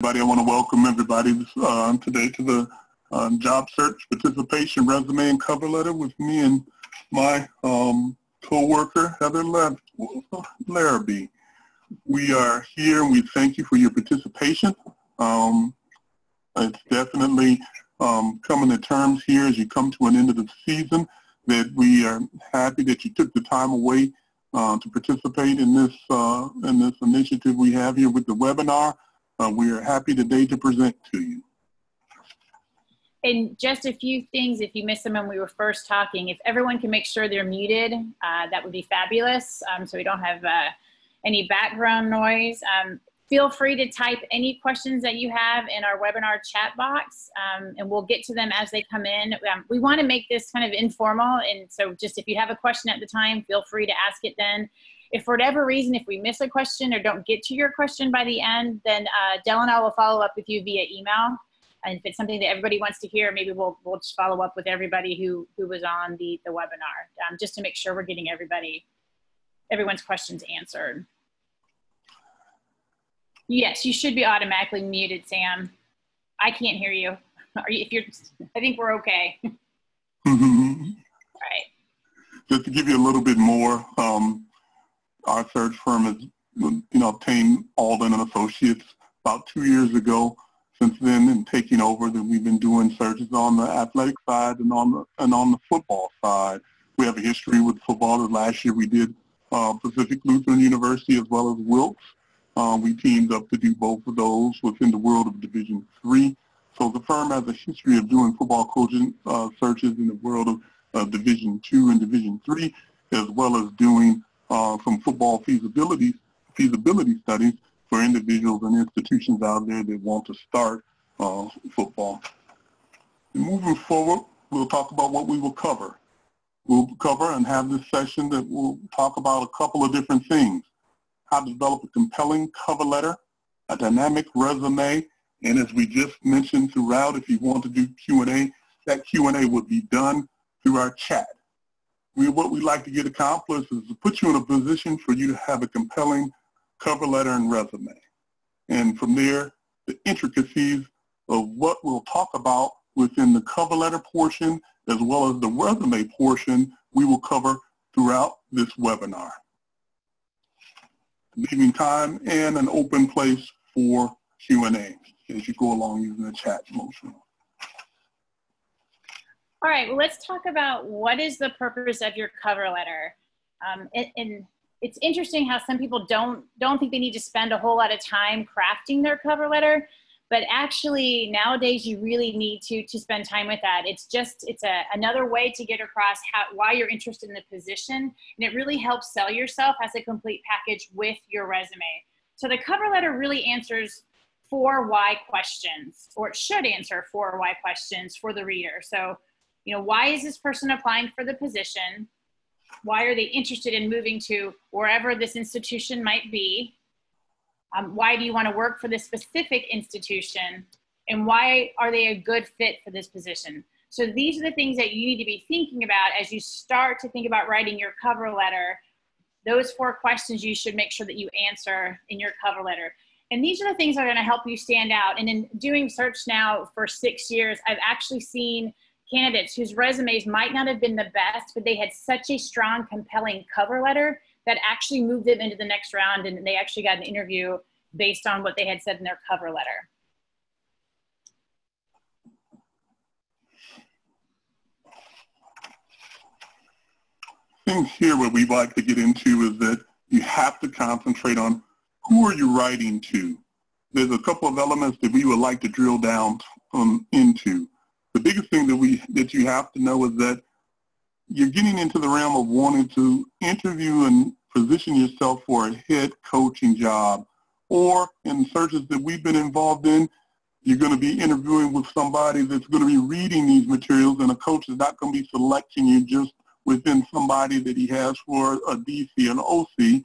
I want to welcome everybody today to the job search participation resume and cover letter with me and my co-worker Heather Larrabee. We are here and we thank you for your participation. It's definitely coming to terms here as you come to an end of the season that we are happy that you took the time away to participate in this initiative we have here with the webinar. We are happy today to present to you. And just a few things, if you missed them when we were first talking, if everyone can make sure they're muted, that would be fabulous, so we don't have any background noise. Feel free to type any questions that you have in our webinar chat box, and we'll get to them as they come in. We want to make this kind of informal, and so just if you have a question at the time, feel free to ask it then. If for whatever reason, if we miss a question or don't get to your question by the end, then Del and I will follow up with you via email. And if it's something that everybody wants to hear, maybe we'll just follow up with everybody who was on the webinar, just to make sure we're getting everyone's questions answered. Yes, you should be automatically muted, Sam. I can't hear you. I think we're okay. Mm-hmm. All right. Just to give you a little bit more, our search firm has, obtained Alden and Associates about 2 years ago. Since then, and taking over, that we've been doing searches on the athletic side and on the football side. We have a history with football. Last year we did Pacific Lutheran University as well as Wilkes. We teamed up to do both of those within the world of Division III. So the firm has a history of doing football coaching searches in the world of Division II and Division III, as well as doing some football feasibility studies for individuals and institutions out there that want to start football. And moving forward, we'll talk about what we will cover. We'll cover and have this session that will talk about a couple of different things: how to develop a compelling cover letter, a dynamic resume, and as we just mentioned throughout, if you want to do Q&A, that Q&A would be done through our chat. What we'd like to get accomplished is to put you in a position for you to have a compelling cover letter and resume. And from there, the intricacies of what we'll talk about within the cover letter portion as well as the resume portion we will cover throughout this webinar, leaving time and an open place for Q&A as you go along using the chat motion. All right, well, let's talk about what is the purpose of your cover letter. And it's interesting how some people don't think they need to spend a whole lot of time crafting their cover letter, but actually nowadays you really need to spend time with that. It's another way to get across why you're interested in the position, and it really helps sell yourself as a complete package with your resume. So the cover letter really answers 4 why questions, or it should answer 4 why questions for the reader. So, why is this person applying for the position? Why are they interested in moving to wherever this institution might be? Why do you want to work for this specific institution? And why are they a good fit for this position? So these are the things that you need to be thinking about as you start to think about writing your cover letter. Those 4 questions you should make sure that you answer in your cover letter. And these are the things that are going to help you stand out. And in doing search now for 6 years, I've actually seen candidates whose resumes might not have been the best, but they had such a strong, compelling cover letter that actually moved them into the next round, and they actually got an interview based on what they had said in their cover letter. Things here what we'd like to get into is that you have to concentrate on who are you writing to. There's a couple of elements that we would like to drill down into. The biggest thing that you have to know is that you're getting into the realm of wanting to interview and position yourself for a head coaching job, or in searches that we've been involved in, you're going to be interviewing with somebody that's going to be reading these materials, and a coach is not going to be selecting you just within somebody that he has for a DC and OC.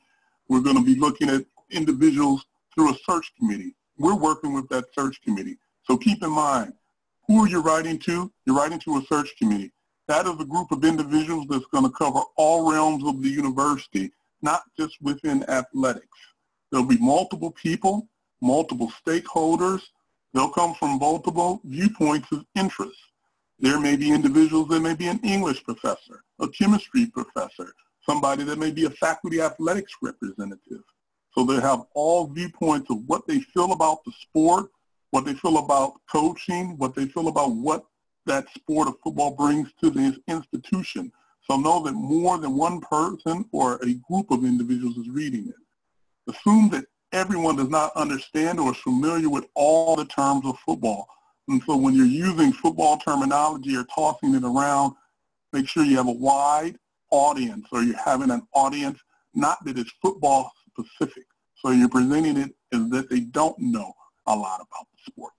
We're going to be looking at individuals through a search committee. We're working with that search committee. So keep in mind, who are you writing to? You're writing to a search committee. That is a group of individuals that's going to cover all realms of the university, not just within athletics. There'll be multiple people multiple stakeholders. They'll come from multiple viewpoints of interest. There may be individuals that may be an English professor, a chemistry professor, somebody that may be a faculty athletics representative. So they have all viewpoints of what they feel about the sport, what they feel about coaching, what they feel about what that sport of football brings to the institution. So know that more than one person or a group of individuals is reading it. Assume that everyone does not understand or is familiar with all the terms of football. And so when you're using football terminology or tossing it around, make sure you have a wide audience, or you're having an audience not that is football specific. So you're presenting it as that they don't know a lot about the sport.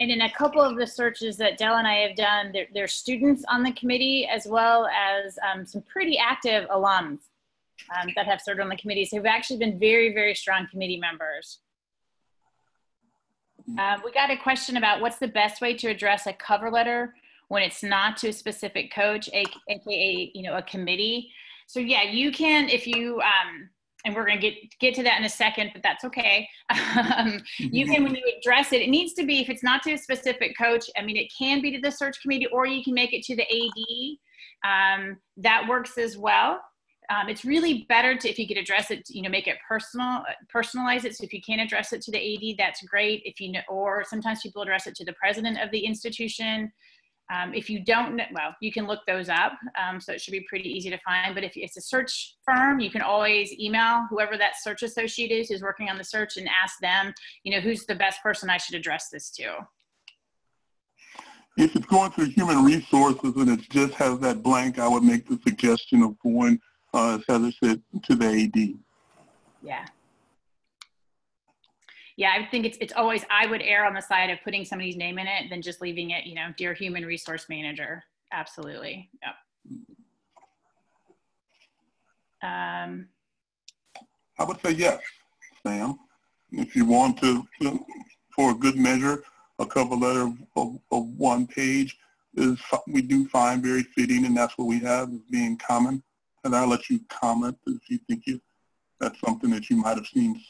And in a couple of the searches that Dell and I have done, there's students on the committee as well as some pretty active alums that have served on the committee. So who've actually been very, very strong committee members. We got a question about what's the best way to address a cover letter when it's not to a specific coach, aka a committee. So yeah, you can, if you and we're going to get to that in a second, but that's okay. You can, when you address it, it needs to be, if it's not to a specific coach, I mean, it can be to the search committee, or you can make it to the AD. That works as well. It's really better to, if you could address it, make it personalize it. So if you can address it to the AD, that's great. If you know, or sometimes people address it to the president of the institution. If you don't know, well, you can look those up. So it should be pretty easy to find. But if it's a search firm, you can always email whoever that search associate is who's working on the search and ask them, who's the best person I should address this to. If it's going through human resources and it just has that blank, I would make the suggestion of going, as Heather said, to the AD. Yeah. Yeah, I think it's always, I would err on the side of putting somebody's name in it than just leaving it, dear human resource manager. Absolutely. Yep. I would say yes, Sam. If you want to, for a good measure, a cover letter of one page is, we do find very fitting, and that's what we have as being common. And I'll let you comment if you think that's something that you might have seen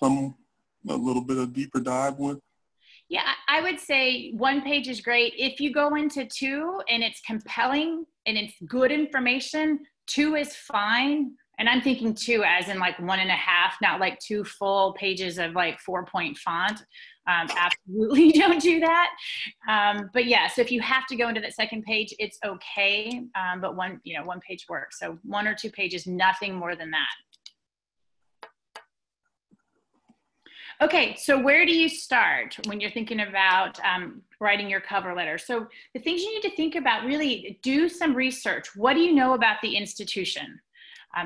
a little bit of deeper dive with. Yeah, I would say one page is great. If you go into two and it's compelling and it's good information, two is fine. And I'm thinking two as in like 1.5, not like 2 full pages of like 4-point font. Absolutely don't do that. But yeah, so if you have to go into that second page, it's okay. But one page works. So 1 or 2 pages, nothing more than that. Okay, so where do you start when you're thinking about writing your cover letter? So the things you need to think about, really do some research. What do you know about the institution?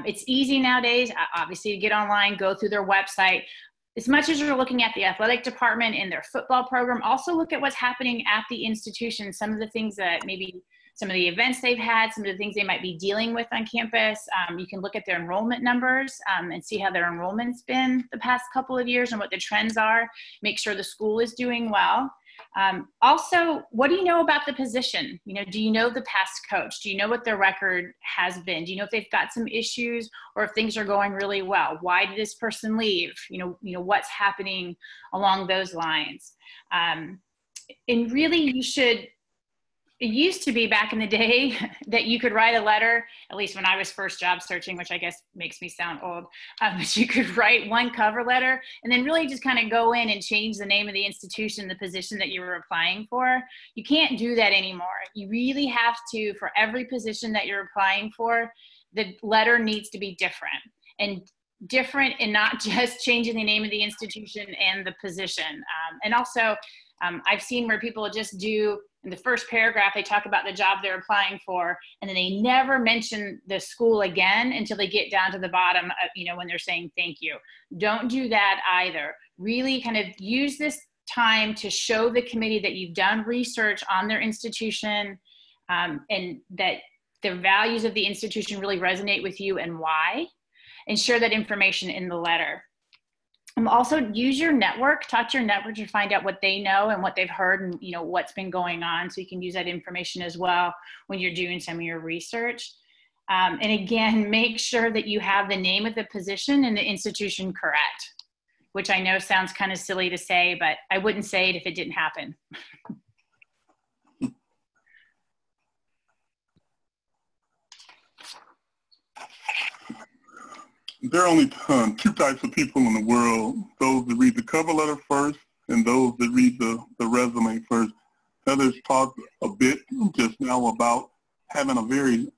It's easy nowadays, obviously, to get online, go through their website. As much as you're looking at the athletic department and their football program, also look at what's happening at the institution, some of the things that maybe some of the events they've had, some of the things they might be dealing with on campus. You can look at their enrollment numbers and see how their enrollment's been the past couple of years and what the trends are. Make sure the school is doing well. Also, what do you know about the position? Do you know the past coach? Do you know what their record has been? Do you know if they've got some issues or if things are going really well? Why did this person leave? What's happening along those lines? And really, you should. It used to be back in the day that you could write a letter, at least when I was first job searching, which I guess makes me sound old, but you could write one cover letter and then really just kind of go in and change the name of the institution, the position that you were applying for. You can't do that anymore. You really have to, for every position that you're applying for, the letter needs to be different and not just changing the name of the institution and the position. And also, I've seen where people just do, in the first paragraph, they talk about the job they're applying for, and then they never mention the school again until they get down to the bottom, when they're saying thank you. Don't do that either. Really kind of use this time to show the committee that you've done research on their institution and that the values of the institution really resonate with you and why, and share that information in the letter. Also use your network, talk to your network to find out what they know and what they've heard and what's been going on, so you can use that information as well when you're doing some of your research. And again, make sure that you have the name of the position and the institution correct. which I know sounds kind of silly to say, but I wouldn't say it if it didn't happen. There are only two types of people in the world, those that read the cover letter first and those that read the resume first. Heather's talked a bit just now about having a very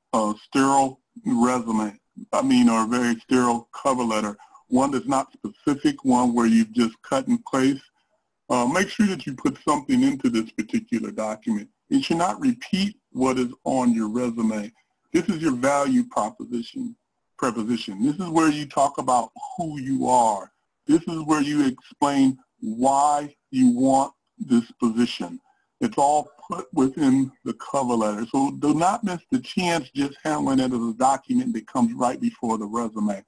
sterile resume, or a very sterile cover letter, one that's not specific, one where you just cut and paste. Make sure that you put something into this particular document. It should not repeat what is on your resume. This is your value preposition. This is where you talk about who you are. This is where you explain why you want this position. It's all put within the cover letter. So do not miss the chance just handling it as a document that comes right before the resume.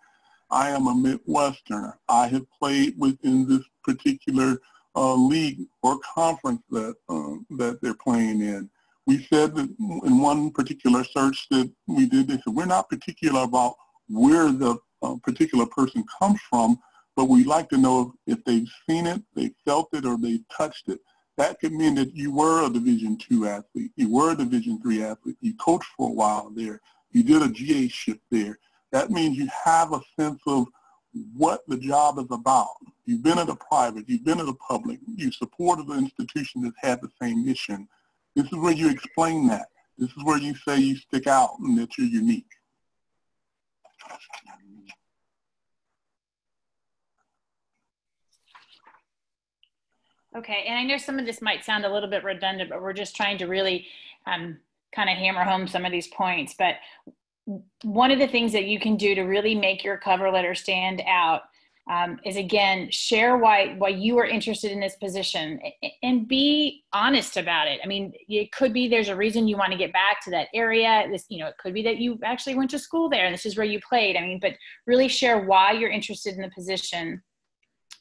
I am a Midwesterner. I have played within this particular league or conference that they're playing in. We said that in one particular search that we did, they said we're not particular about where the particular person comes from, but we like to know if they've seen it, they felt it, or they touched it. That could mean that you were a Division II athlete, you were a Division III athlete, you coached for a while there, you did a GA shift there. That means you have a sense of what the job is about. You've been at a private, you've been at a public, you've supported an institution that's had the same mission. This is where you explain that. This is where you say you stick out and that you're unique. Okay, and I know some of this might sound a little bit redundant, but we're just trying to really kind of hammer home some of these points. But one of the things that you can do to really make your cover letter stand out is, again, share why you are interested in this position and be honest about it. I mean, it could be there's a reason you want to get back to that area. This, it could be that you actually went to school there and this is where you played. I mean, but really share why you're interested in the position.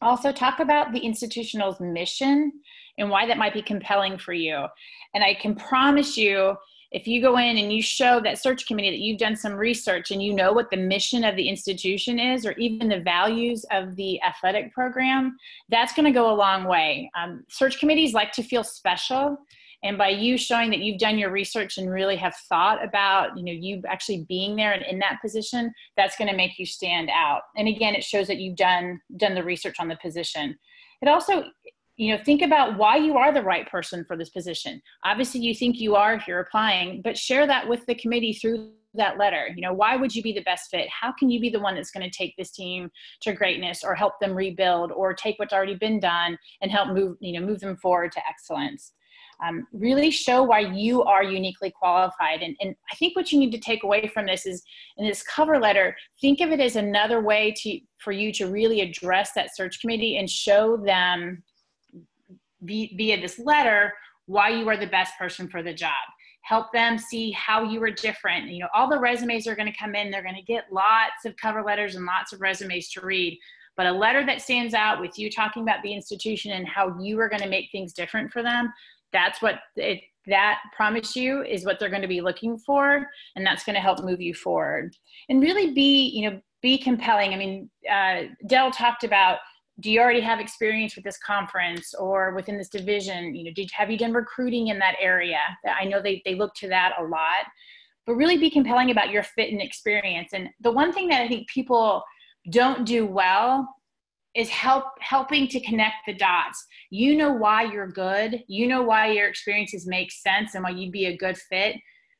Also talk about the institutional's mission and why that might be compelling for you. And I can promise you, if you go in and you show that search committee that you've done some research and you know what the mission of the institution is, or even the values of the athletic program, that's going to go a long way. Search committees like to feel special. And by you showing that you've done your research and really have thought about, you actually being there and in that position, that's going to make you stand out. And again, it shows that you've done the research on the position. It also, think about why you are the right person for this position. Obviously, you think you are if you're applying, but share that with the committee through that letter. Why would you be the best fit? How can you be the one that's going to take this team to greatness, or help them rebuild, or take what's already been done and help move them forward to excellence? Really show why you are uniquely qualified. And I think what you need to take away from this is, in this cover letter, think of it as another way for you to really address that search committee and show them via this letter why you are the best person for the job. Help them see how you are different. All the resumes are going to come in. They're going to get lots of cover letters and lots of resumes to read. But a letter that stands out with you talking about the institution and how you are going to make things different for them, that's what that promise you is what they're going to be looking for, and that's going to help move you forward. And really be compelling. I mean, Dell talked about, do you already have experience with this conference or within this division? Have you done recruiting in that area? I know they look to that a lot, but really be compelling about your fit and experience. And the one thing that I think people don't do well is helping to connect the dots. You know why you're good. You know why your experiences make sense and why you'd be a good fit,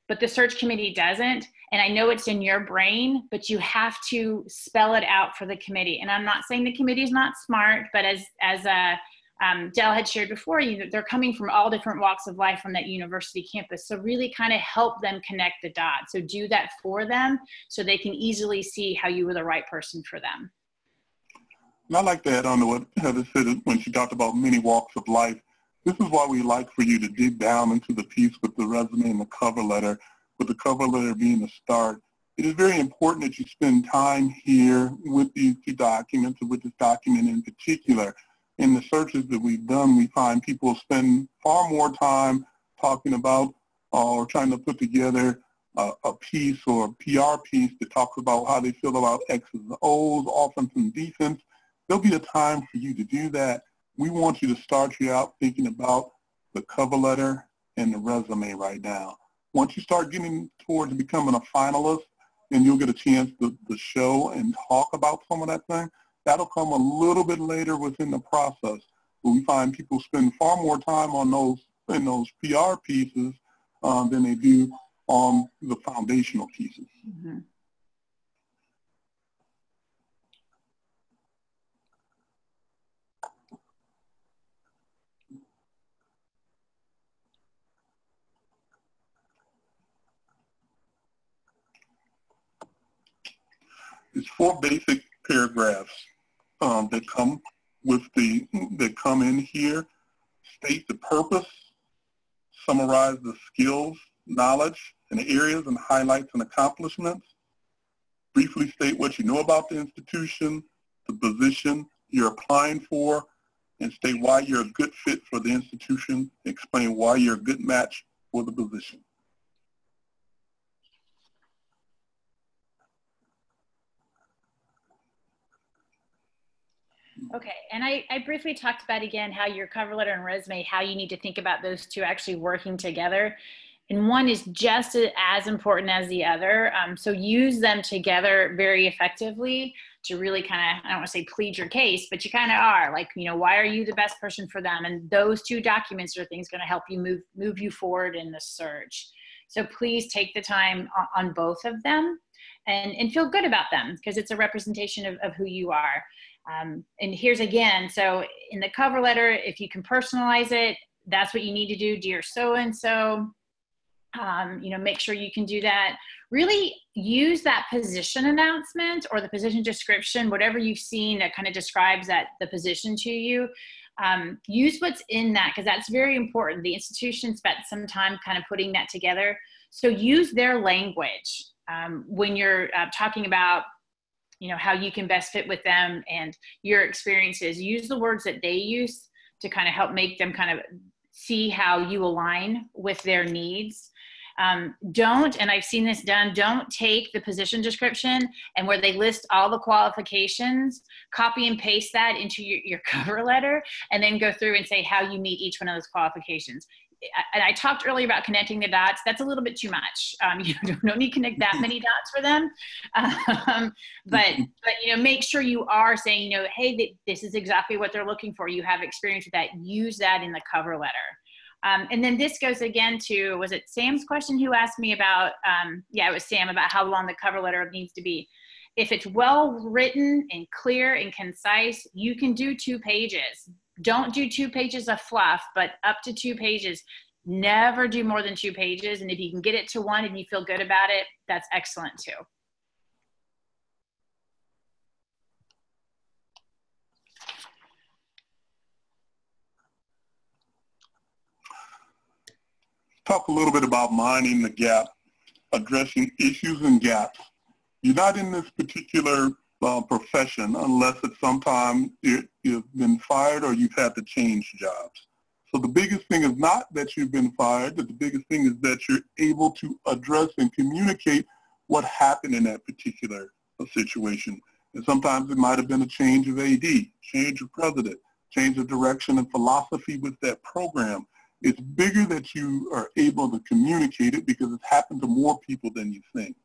but the search committee doesn't. And I know it's in your brain, but you have to spell it out for the committee. And I'm not saying the committee is not smart, but as Dell had shared before, they're coming from all different walks of life from that university campus. So really kind of help them connect the dots. So do that for them so they can easily see how you were the right person for them. And I'd like to add on to what Heather said when she talked about many walks of life. This is why we like for you to dig down into the piece with the resume and the cover letter, with the cover letter being the start. It is very important that you spend time here with these two documents, and with this document in particular. In the searches that we've done, we find people spend far more time talking about or trying to put together a piece or a PR piece that talks about how they feel about X's and O's, offense and defense, there'll be a time for you to do that. We want you to start you out thinking about the cover letter and the resume right now. Once you start getting towards becoming a finalist, and you'll get a chance to show and talk about some of that thing. That'll come a little bit later within the process. But we find people spend far more time on those PR pieces than they do on the foundational pieces. Mm-hmm. It's 4 basic paragraphs that come in here. State the purpose, summarize the skills, knowledge, and areas and highlights and accomplishments. Briefly state what you know about the institution, the position you're applying for, and state why you're a good fit for the institution. Explain why you're a good match for the position. Okay, and I briefly talked about, again, how your cover letter and resume, how you need to think about those two actually working together. And one is just as important as the other. So use them together very effectively to really kind of, I don't want to say plead your case, but you kind of are. Like, you know, why are you the best person for them? And those two documents are things going to help you move you forward in the search. So please take the time on both of them and feel good about them, because it's a representation of who you are. And here's again, so in the cover letter, if you can personalize it, that's what you need to do. Dear so-and-so, you know, make sure you can do that. Really use that position announcement or the position description, whatever you've seen that kind of describes the position to you. Use what's in that, because that's very important. The institution spent some time kind of putting that together. So use their language when you're talking about, you know, how you can best fit with them and your experiences. Use the words that they use to kind of help make them kind of see how you align with their needs. Don't, and I've seen this done, don't take the position description and where they list all the qualifications, copy and paste that into your cover letter, and then go through and say how you meet each one of those qualifications. And I talked earlier about connecting the dots. That's a little bit too much. You don't need to connect that many dots for them. But you know, make sure you are saying, you know, hey, this is exactly what they're looking for. You have experience with that. Use that in the cover letter. And then this goes again to, was it Sam's question who asked me about, yeah, it was Sam, about how long the cover letter needs to be. If it's well written and clear and concise, you can do 2 pages. Don't do 2 pages of fluff, but up to 2 pages. Never do more than 2 pages. And if you can get it to 1 and you feel good about it, that's excellent too. Talk a little bit about minding the gap, addressing issues and gaps. You're not in this particular profession unless at some time you've been fired or you've had to change jobs. So the biggest thing is not that you've been fired, but the biggest thing is that you're able to address and communicate what happened in that particular situation. And sometimes it might have been a change of AD, change of president, change of direction and philosophy with that program. It's bigger that you are able to communicate it because it's happened to more people than you think.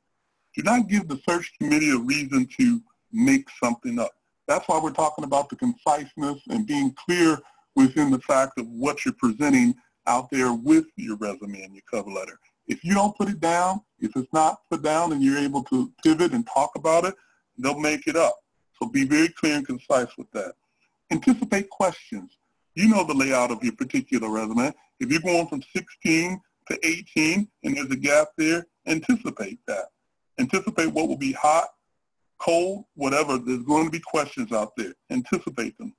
Do not give the search committee a reason to make something up. That's why we're talking about the conciseness and being clear within the fact of what you're presenting out there with your resume and your cover letter. If you don't put it down, if it's not put down and you're able to pivot and talk about it, they'll make it up. So be very clear and concise with that. Anticipate questions. You know the layout of your particular resume. If you're going from 16 to 18 and there's a gap there, anticipate that. Anticipate what will be hot, cold, whatever. There's going to be questions out there. Anticipate them.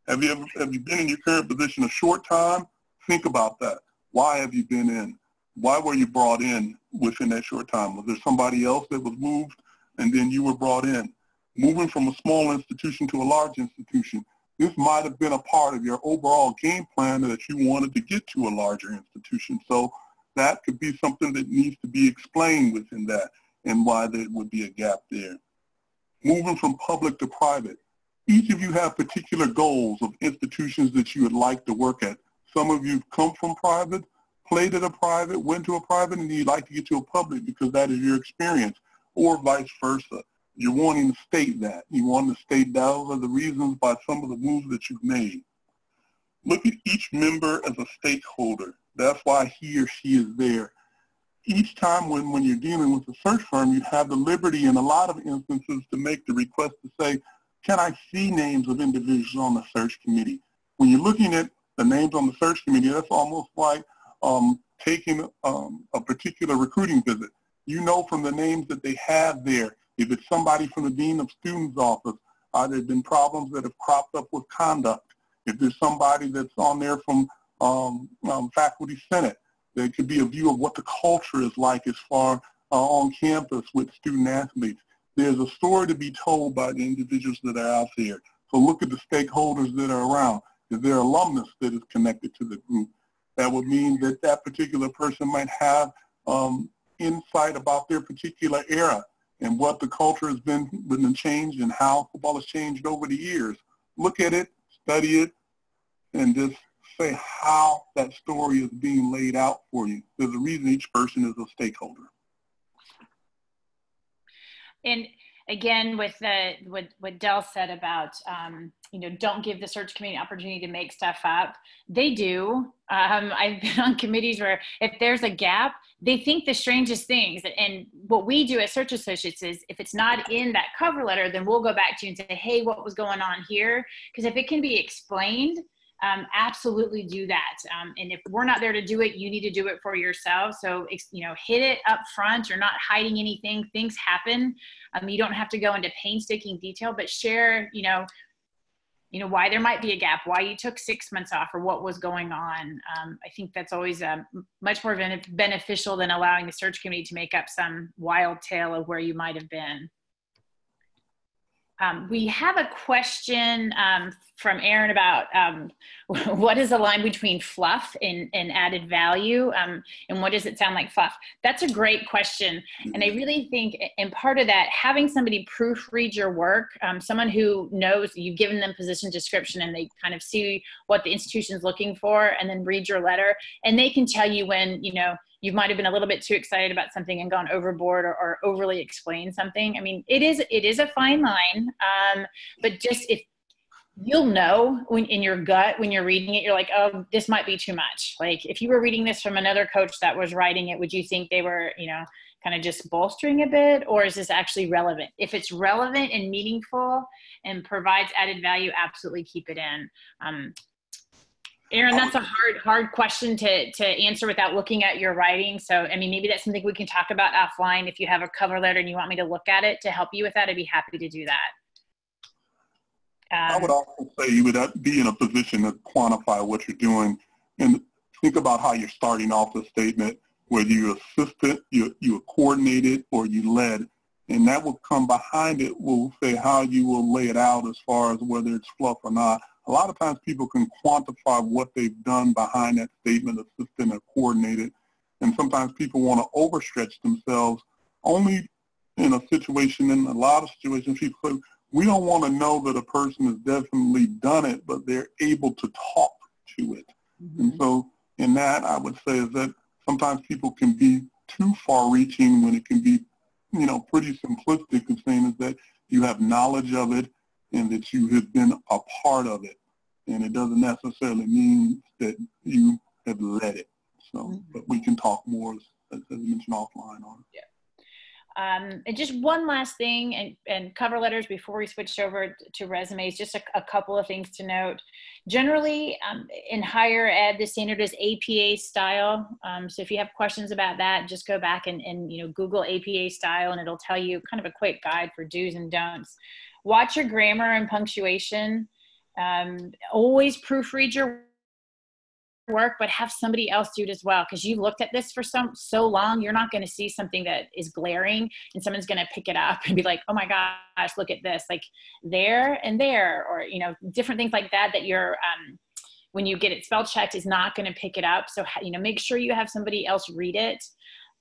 Have you been in your current position a short time? Think about that. Why have you been in? Why were you brought in within that short time? Was there somebody else that was moved and then you were brought in? Moving from a small institution to a large institution, this might have been a part of your overall game plan that you wanted to get to a larger institution. So that could be something that needs to be explained within that and why there would be a gap there. Moving from public to private. Each of you have particular goals of institutions that you would like to work at. Some of you come from private, played at a private, went to a private, and you'd like to get to a public because that is your experience, or vice versa. You're wanting to state that. You want to state those are the reasons by some of the moves that you've made. Look at each member as a stakeholder. That's why he or she is there. Each time when you're dealing with a search firm, you have the liberty in a lot of instances to make the request to say, can I see names of individuals on the search committee? When you're looking at the names on the search committee, that's almost like taking a particular recruiting visit. You know from the names that they have there, if it's somebody from the Dean of Students office, there have been problems that have cropped up with conduct. If there's somebody that's on there from Faculty Senate, there could be a view of what the culture is like as far on campus with student athletes. There's a story to be told by the individuals that are out there. So look at the stakeholders that are around. Is there alumnus that is connected to the group? That would mean that that particular person might have insight about their particular era and what the culture has been changed and how football has changed over the years. Look at it, study it, and just say how that story is being laid out for you. There's a reason each person is a stakeholder. And again, with what Del said about, don't give the search committee an opportunity to make stuff up. They do. I've been on committees where if there's a gap, they think the strangest things. And what we do as search associates is if it's not in that cover letter, then we'll go back to you and say, hey, what was going on here? Because if it can be explained, absolutely do that. And if we're not there to do it, you need to do it for yourself. So, hit it up front. You're not hiding anything. Things happen. You don't have to go into painstaking detail, but share, why there might be a gap, why you took 6 months off, or what was going on. I think that's always much more beneficial than allowing the search committee to make up some wild tale of where you might have been. We have a question from Aaron about what is the line between fluff and added value, and what does it sound like fluff? That's a great question. And I really think, and part of that, having somebody proofread your work, someone who knows you've given them position description and they kind of see what the institution's looking for and then read your letter, and they can tell you when, you might have been a little bit too excited about something and gone overboard or overly explained something. I mean, it is a fine line, but just if you'll know in your gut, when you're reading it, you're like, oh, this might be too much. Like if you were reading this from another coach that was writing it, would you think they were, kind of just bolstering a bit, or is this actually relevant? If it's relevant and meaningful and provides added value, absolutely keep it in. Aaron, that's a hard question to answer without looking at your writing. So, I mean, maybe that's something we can talk about offline. If you have a cover letter and you want me to look at it to help you with that, I'd be happy to do that. I would also say you would be in a position to quantify what you're doing and think about how you're starting off the statement, whether you assisted, you coordinated, or you led. And that will come behind it. Will say how you will lay it out as far as whether it's fluff or not. A lot of times people can quantify what they've done behind that statement, assistant or coordinated. And sometimes people want to overstretch themselves only in a situation, in a lot of situations, people say, we don't want to know that a person has definitely done it, but they're able to talk to it. Mm-hmm. And so in that, I would say is that sometimes people can be too far-reaching when it can be, pretty simplistic in saying is that you have knowledge of it and that you have been a part of it. And it doesn't necessarily mean that you have led it. So, but we can talk more, as mentioned, offline on it. Yeah. And just one last thing, and cover letters before we switched over to resumes, just a couple of things to note. Generally, in higher ed, the standard is APA style. So if you have questions about that, just go back and Google APA style, and it'll tell you kind of a quick guide for do's and don'ts. Watch your grammar and punctuation. Always proofread your work, but have somebody else do it as well, because you've looked at this for so long. You're not going to see something that is glaring and someone's going to pick it up and be like, oh my gosh, look at this, like there and there, or different things like that you're when you get it spell checked is not going to pick it up. So make sure you have somebody else read it.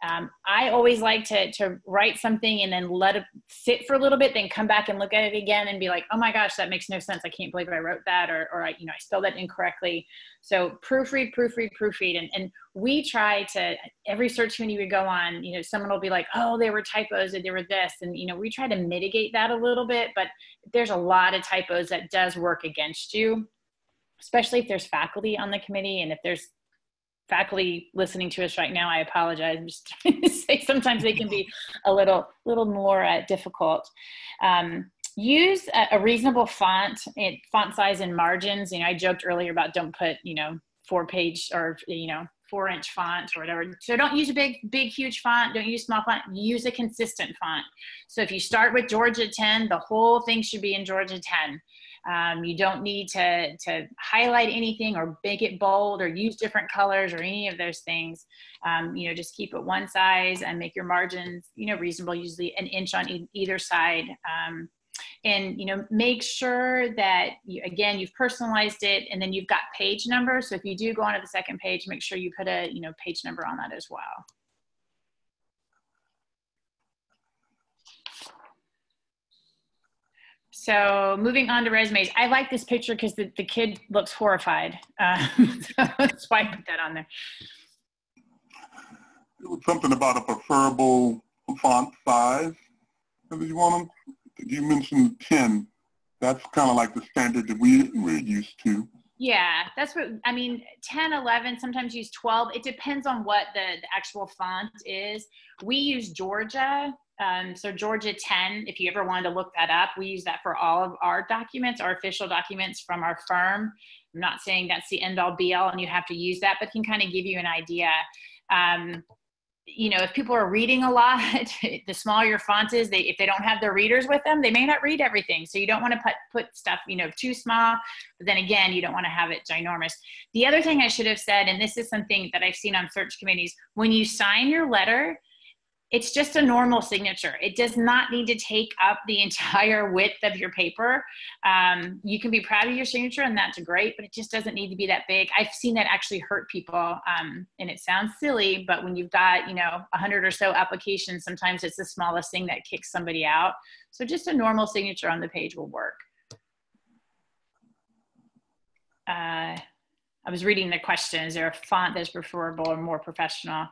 I always like to write something and then let it sit for a little bit, then come back and look at it again and be like, oh my gosh, that makes no sense. I can't believe I wrote that, or I spelled that incorrectly. So proofread. And we try to, every search committee we go on, someone will be like, oh, there were typos or there were this. And, we try to mitigate that a little bit, but there's a lot of typos that does work against you, especially if there's faculty on the committee. And if there's faculty listening to us right now, I apologize. I'm just trying to say sometimes they can be a little more difficult. Use a reasonable font size and margins. I joked earlier about don't put 4-page or 4-inch font or whatever. So don't use a big huge font. Don't use small font. Use a consistent font. So if you start with Georgia 10, the whole thing should be in Georgia 10. You don't need to highlight anything or make it bold or use different colors or any of those things. Just keep it one size and make your margins, reasonable, usually an inch on either side. And make sure that you've personalized it, and then you've got page numbers. So if you do go on to the second page, make sure you put a page number on that as well. So moving on to resumes, I like this picture because the kid looks horrified. So that's why I put that on there. It was something about a preferable font size. You mentioned 10. That's kind of like the standard that we're used to. Yeah, that's what, 10, 11, sometimes use 12. It depends on what the actual font is. We use Georgia. So Georgia 10, if you ever wanted to look that up, we use that for all of our documents, our official documents from our firm. I'm not saying that's the end all be all and you have to use that, but can kind of give you an idea. If people are reading a lot, the smaller your font is, if they don't have their readers with them, they may not read everything. So you don't want to put stuff, too small, but then again, you don't want to have it ginormous. The other thing I should have said, and this is something that I've seen on search committees, when you sign your letter, it's just a normal signature. It does not need to take up the entire width of your paper. You can be proud of your signature and that's great, but it just doesn't need to be that big. I've seen that actually hurt people, and it sounds silly, but when you've got 100 or so applications, sometimes it's the smallest thing that kicks somebody out. So just a normal signature on the page will work. I was reading the question, is there a font that's preferable or more professional?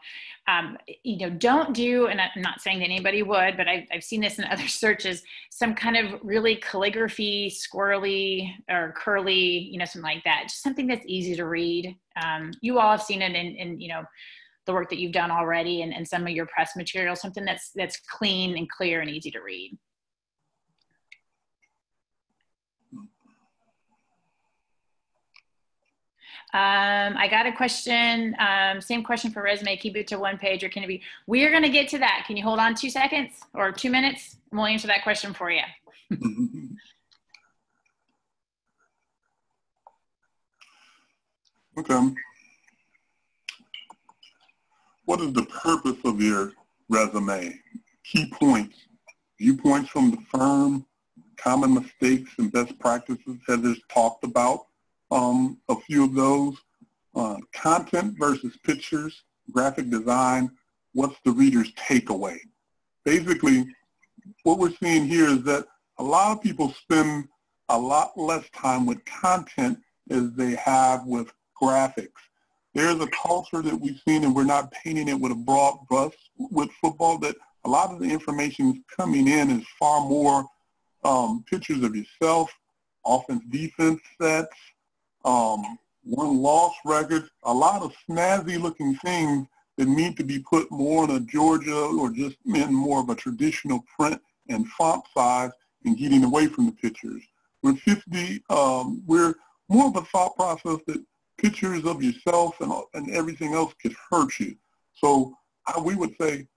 Don't do, and I'm not saying that anybody would, but I've seen this in other searches, some kind of really calligraphy, squirrely or curly, something like that. Just something that's easy to read. You all have seen it in the work that you've done already and some of your press material, something that's clean and clear and easy to read. I got a question, same question for resume, keep it to one page or can it be? We're going to get to that. Can you hold on 2 seconds or 2 minutes? And we'll answer that question for you. Okay. What is the purpose of your resume? Key points, viewpoints from the firm, common mistakes and best practices. Heather's talked about a few of those. Content versus pictures, graphic design, what's the reader's takeaway? Basically, what we're seeing here is that a lot of people spend a lot less time with content as they have with graphics. There's a culture that we've seen, and we're not painting it with a broad brush with football, that a lot of the information coming in is far more pictures of yourself, offense, defense sets, won-loss records, a lot of snazzy looking things that need to be put more in a Georgia or just in more of a traditional print and font size and getting away from the pictures. With 50, we're more of a thought process that pictures of yourself and everything else could hurt you. So we would say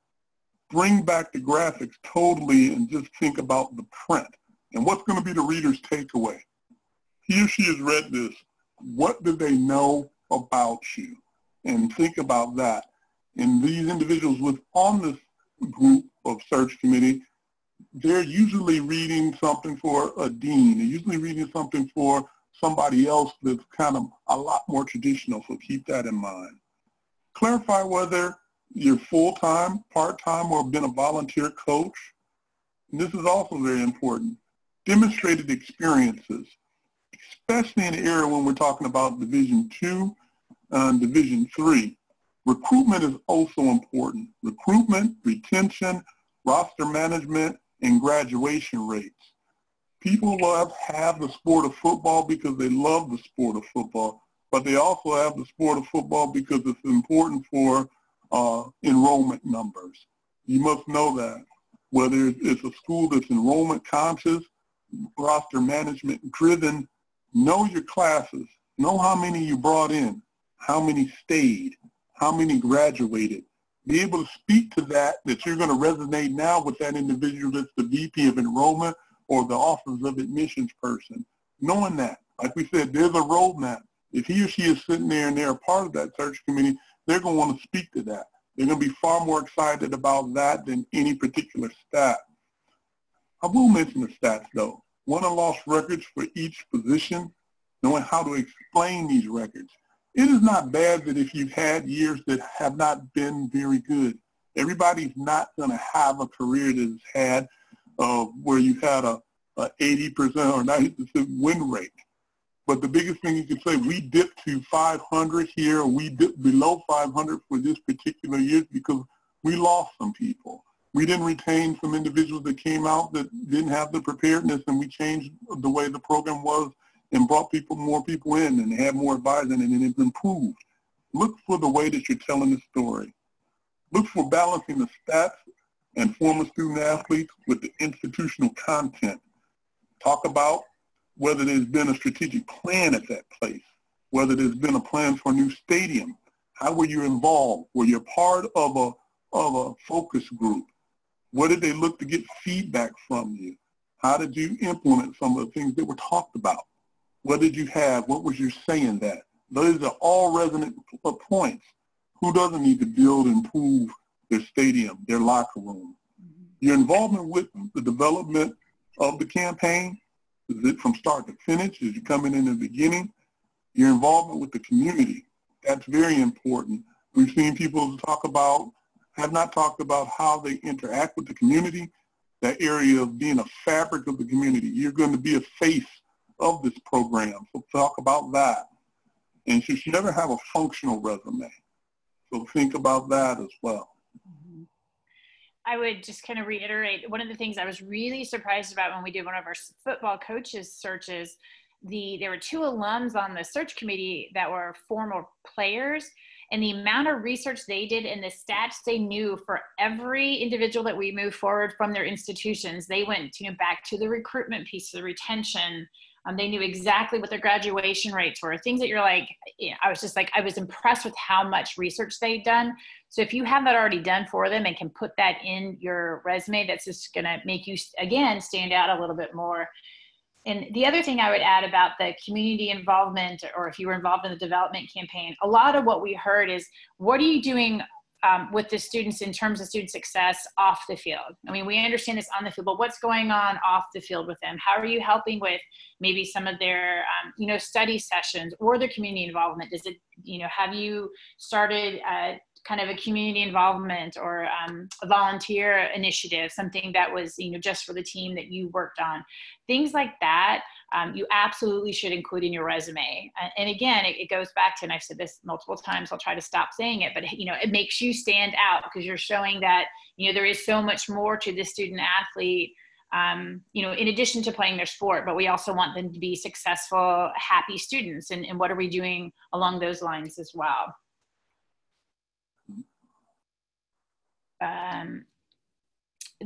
bring back the graphics totally and just think about the print. And what's going to be the reader's takeaway? He or she has read this. What do they know about you? And think about that. And these individuals on this group of search committee, they're usually reading something for a dean. They're usually reading something for somebody else that's kind of a lot more traditional, so keep that in mind. Clarify whether you're full-time, part-time, or been a volunteer coach. And this is also very important. Demonstrated experiences, especially in the area when we're talking about Division II and Division III. Recruitment is also important. Recruitment, retention, roster management, and graduation rates. People have the sport of football because they love the sport of football, but they also have the sport of football because it's important for enrollment numbers. You must know that. Whether it's a school that's enrollment conscious, roster management driven, know your classes, know how many you brought in, how many stayed, how many graduated. Be able to speak to that you're going to resonate now with that individual that's the VP of enrollment or the Office of Admissions person. Knowing that, like we said, there's a roadmap. If he or she is sitting there and they're a part of that search committee, they're going to want to speak to that. They're going to be far more excited about that than any particular stat. I will mention the stats, though. Won and lost records for each position, knowing how to explain these records. It is not bad that if you've had years that have not been very good. Everybody's not going to have a career that's had where you've had a 80% or 90% win rate. But the biggest thing you could say, we dipped to 500 here, or we dipped below 500 for this particular year because we lost some people. We didn't retain some individuals that came out that didn't have the preparedness, and we changed the way the program was and brought more people in and had more advising, and it improved. Look for the way that you're telling the story. Look for balancing the stats and former student athletes with the institutional content. Talk about whether there's been a strategic plan at that place, whether there's been a plan for a new stadium. How were you involved? Were you part of a focus group? What did they look to get feedback from you? How did you implement some of the things that were talked about? What did you have? What was your say in that? Those are all resonant points. Who doesn't need to build and improve their stadium, their locker room? Your involvement with the development of the campaign, is it from start to finish? Is you coming in the beginning? Your involvement with the community, that's very important. We've seen people have not talked about how they interact with the community, that area of being a fabric of the community. You're going to be a face of this program, so talk about that. And you should never have a functional resume, so think about that as well. I would just kind of reiterate, one of the things I was really surprised about when we did one of our football coaches searches, there were 2 alums on the search committee that were former players, and the amount of research they did and the stats they knew for every individual that we moved forward from their institutions. They went back to the recruitment piece, the retention. They knew exactly what their graduation rates were, things that you're like, I was impressed with how much research they'd done. So if you have that already done for them and can put that in your resume, that's just going to make you, again, stand out a little bit more. And the other thing I would add about the community involvement, or if you were involved in the development campaign, a lot of what we heard is, what are you doing with the students in terms of student success off the field? I mean, we understand this on the field, but what's going on off the field with them? How are you helping with maybe some of their, study sessions or their community involvement? Does it, have you started kind of a community involvement or a volunteer initiative, something that was, just for the team that you worked on? Things like that, you absolutely should include in your resume. And again, it goes back to, and I've said this multiple times, I'll try to stop saying it, but it makes you stand out because you're showing that, there is so much more to this student athlete, in addition to playing their sport, but we also want them to be successful, happy students. And what are we doing along those lines as well?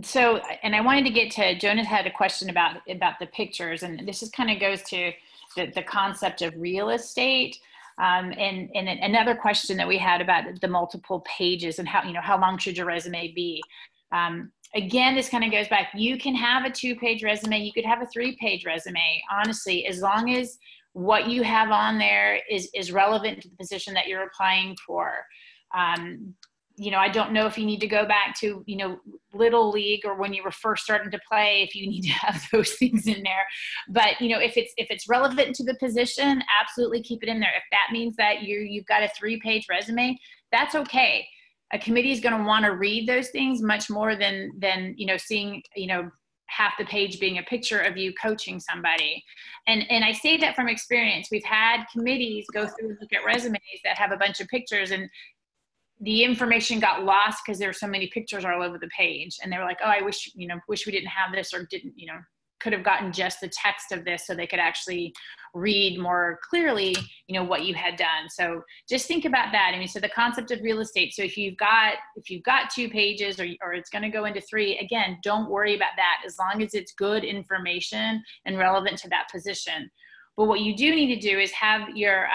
So, and I wanted to get to, Jonas had a question about the pictures, and this just kind of goes to the concept of real estate. And another question that we had about the multiple pages and how long should your resume be? Again, this kind of goes back. You can have a 2-page resume. You could have a 3-page resume, honestly, as long as what you have on there is relevant to the position that you're applying for. I don't know if you need to go back to, Little League or when you were first starting to play, if you need to have those things in there. But, if it's relevant to the position, absolutely keep it in there. If that means that you've got a 3-page resume, that's okay. a committee is going to want to read those things much more than seeing, half the page being a picture of you coaching somebody. And I say that from experience. We've had committees go through and look at resumes that have a bunch of pictures, and the information got lost because there were so many pictures all over the page. And they were like, oh, I wish we didn't have this, or didn't, could have gotten just the text of this so they could actually read more clearly, what you had done. So just think about that. So the concept of real estate. So if you've got 2 pages or it's going to go into 3, again, don't worry about that as long as it's good information and relevant to that position. But what you do need to do is have your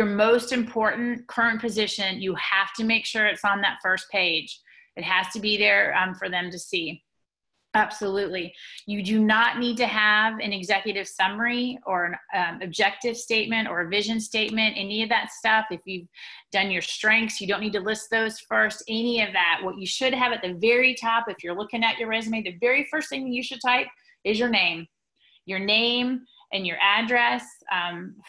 most important current position. You have to make sure it's on that first page. It has to be there for them to see. Absolutely. You do not need to have an executive summary or an objective statement or a vision statement, any of that stuff. If you've done your strengths, you don't need to list those first, any of that. What you should have at the very top, if you're looking at your resume, the very first thing you should type is your name and your address,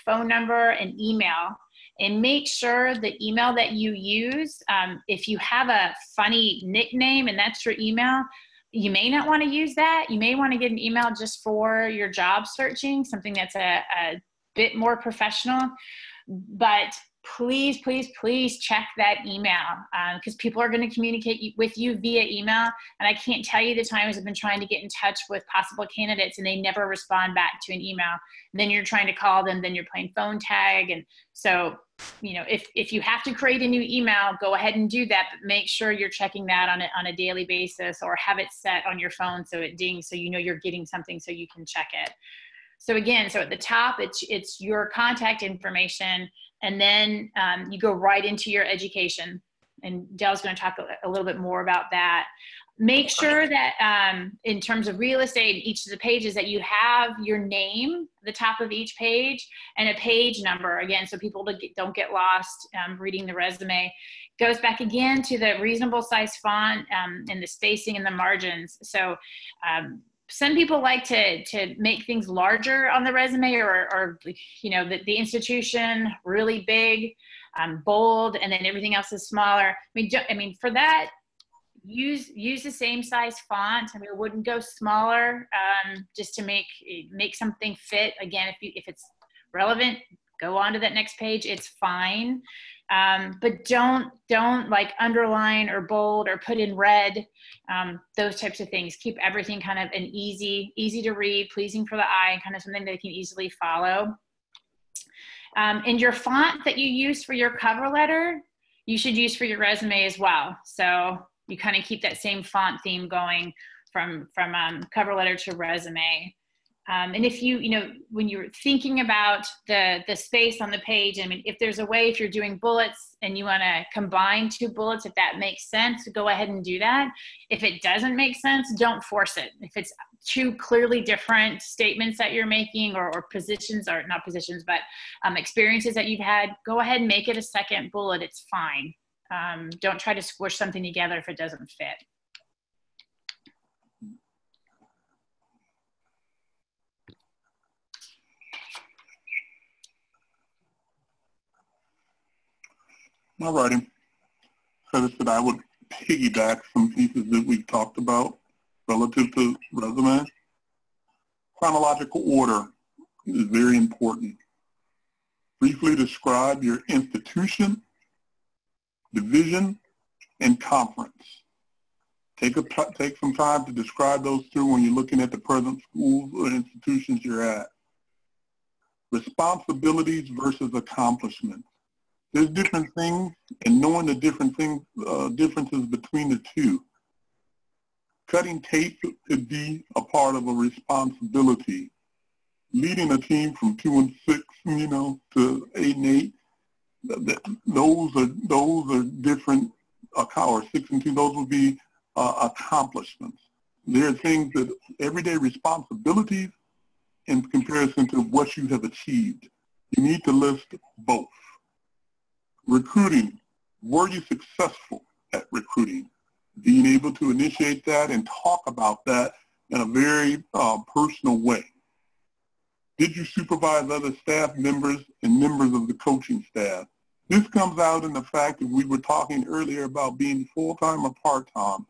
phone number, and email. And make sure the email that you use, if you have a funny nickname and that's your email, you may not want to use that. You may want to get an email just for your job searching, something that's a bit more professional. But please, please, please check that email because people are going to communicate with you via email. And I can't tell you the times I've been trying to get in touch with possible candidates and they never respond back to an email. Then you're trying to call them, then you're playing phone tag. And so, if you have to create a new email, go ahead and do that, but make sure you're checking that on a daily basis, or have it set on your phone so it dings so you're getting something so you can check it. So again, at the top, it's your contact information, and then you go right into your education. And Dell's going to talk a little bit more about that. Make sure that in terms of real estate, each of the pages, that you have your name at the top of each page and a page number, again, so people don't get lost reading the resume. Goes back again to the reasonable size font and the spacing and the margins. So some people like to make things larger on the resume, or the institution really big, bold, and then everything else is smaller. For that, use the same size font. It wouldn't go smaller just to make something fit. Again, if it's relevant, go on to that next page. It's fine. But don't like underline or bold or put in red, those types of things. Keep everything kind of an easy to read, pleasing for the eye, and kind of something they can easily follow. And your font that you use for your cover letter, you should use for your resume as well. So you kind of keep that same font theme going from cover letter to resume. And if when you're thinking about the space on the page, if there's a way, if you're doing bullets and you want to combine 2 bullets, if that makes sense, go ahead and do that. If it doesn't make sense, don't force it. If it's 2 clearly different statements that you're making, or positions, or not positions, but experiences that you've had, go ahead and make it a second bullet. It's fine. Don't try to squish something together if it doesn't fit. All righty. So I would piggyback some pieces that we talked about relative to resume. Chronological order is very important. Briefly describe your institution, division, and conference. Take some time to describe those through when you're looking at the present schools or institutions you're at. Responsibilities versus accomplishments. There's different things, and knowing the differences between the two. Cutting tape could be a part of a responsibility. Leading a team from 2-6, to 8-8, those are different. Or 6-2, those would be accomplishments. There are things that everyday responsibilities in comparison to what you have achieved. You need to list both. Recruiting. Were you successful at recruiting? Being able to initiate that and talk about that in a very personal way. Did you supervise other staff members and members of the coaching staff? This comes out in the fact that we were talking earlier about being full-time or part-time.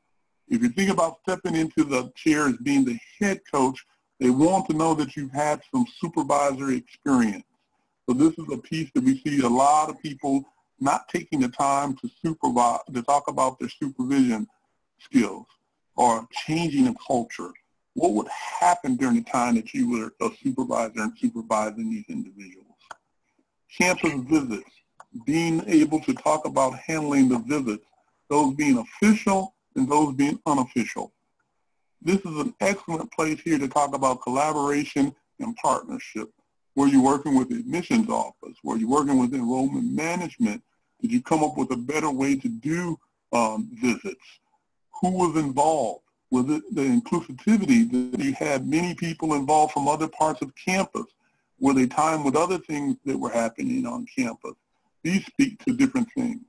If you think about stepping into the chair as being the head coach, they want to know that you've had some supervisory experience. So this is a piece that we see a lot of people not taking the time to supervise, to talk about their supervision skills or changing a culture. What would happen during the time that you were a supervisor and supervising these individuals? Campus visits, being able to talk about handling the visits, those being official and those being unofficial. This is an excellent place here to talk about collaboration and partnership. Were you working with the admissions office? Were you working with enrollment management? Did you come up with a better way to do visits? Who was involved? Was it the inclusivity that you had many people involved from other parts of campus? Were they timed with other things that were happening on campus? These speak to different things.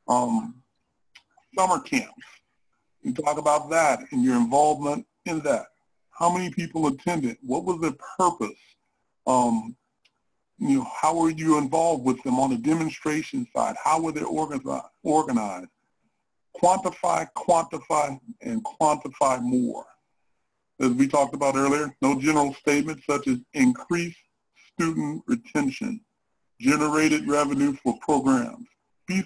Summer camps. You talk about that and your involvement in that. How many people attended? What was their purpose? How were you involved with them on the demonstration side? How were they organized? Quantify, and quantify more. As we talked about earlier, no general statements such as increased student retention, generated revenue for programs. Be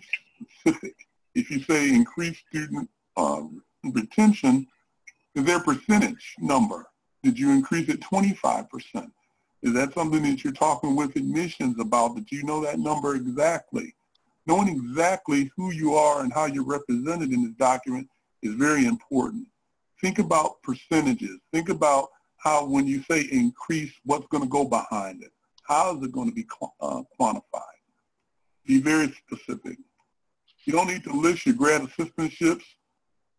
specific. If you say increased student retention, is there a percentage number? Did you increase it 25%? Is that something that you're talking with admissions about? Did you know that number exactly? Knowing exactly who you are and how you're represented in this document is very important. Think about percentages. Think about how when you say increase, what's going to go behind it? How is it going to be quantified? Be very specific. You don't need to list your grad assistantships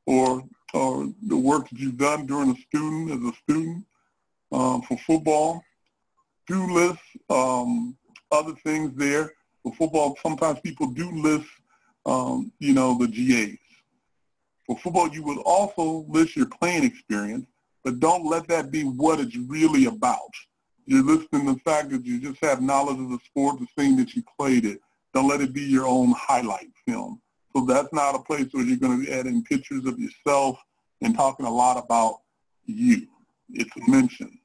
or the work that you've done during as a student for football. Do list other things there. For football, sometimes people do list, the GAs. For football, you would also list your playing experience, but don't let that be what it's really about. You're listing the fact that you just have knowledge of the sport, the thing that you played it. Don't let it be your own highlight film. So that's not a place where you're going to be adding pictures of yourself and talking a lot about you. It's a mention.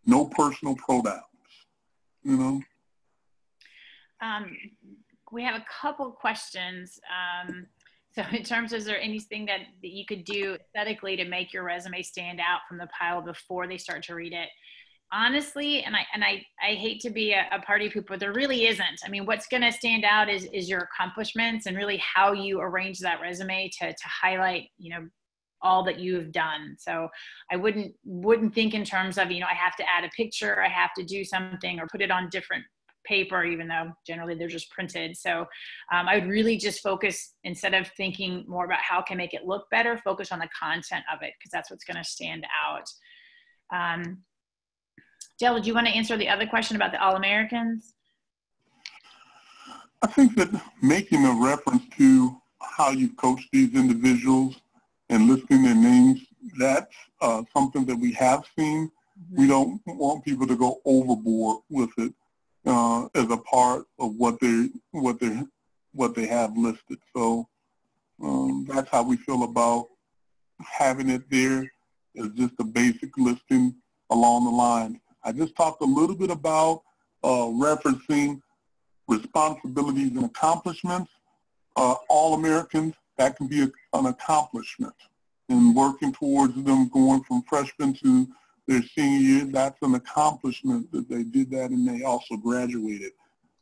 No personal pronouns, We have a couple questions. So in terms of, is there anything that you could do aesthetically to make your resume stand out from the pile before they start to read it? Honestly, and I hate to be a party pooper, but there really isn't. I mean, what's going to stand out is your accomplishments and really how you arrange that resume to highlight, all that you have done. So I wouldn't think in terms of, I have to add a picture, I have to do something or put it on different paper, even though generally they're just printed. So I would really just focus, instead of thinking more about how can I make it look better, focus on the content of it, because that's what's going to stand out. Dale, do you want to answer the other question about the All-Americans? I think that making a reference to how you've coached these individuals and listing their names, that's something that we have seen. Mm-hmm. We don't want people to go overboard with it as a part of what they have listed. So that's how we feel about having it there as just a basic listing along the line. I just talked a little bit about referencing responsibilities and accomplishments. All-Americans, that can be an accomplishment. And working towards them going from freshman to their senior year, that's an accomplishment that they did that and they also graduated.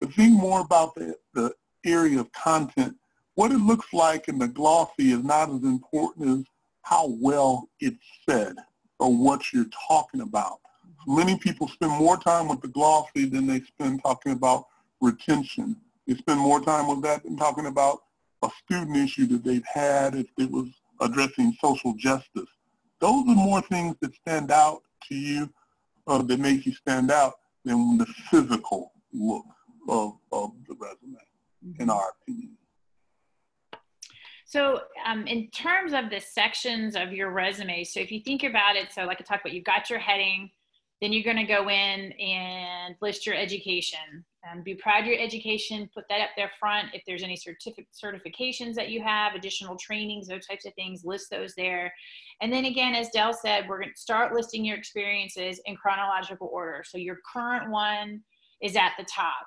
But think more about the area of content. What it looks like in the glossy is not as important as how well it's said or what you're talking about. Many people spend more time with the glossy than they spend talking about retention. They spend more time with that than talking about a student issue that they've had, if it was addressing social justice. Those are more things that stand out to you, that make you stand out, than the physical look of the resume, in our opinion. So in terms of the sections of your resume, so if you think about it, so like I talked about, you've got your heading, then you're going to go in and list your education. Be proud of your education, put that up there front. If there's any certifications that you have, additional trainings, those types of things, list those there. And then again, as Dell said, we're going to start listing your experiences in chronological order. So your current one is at the top,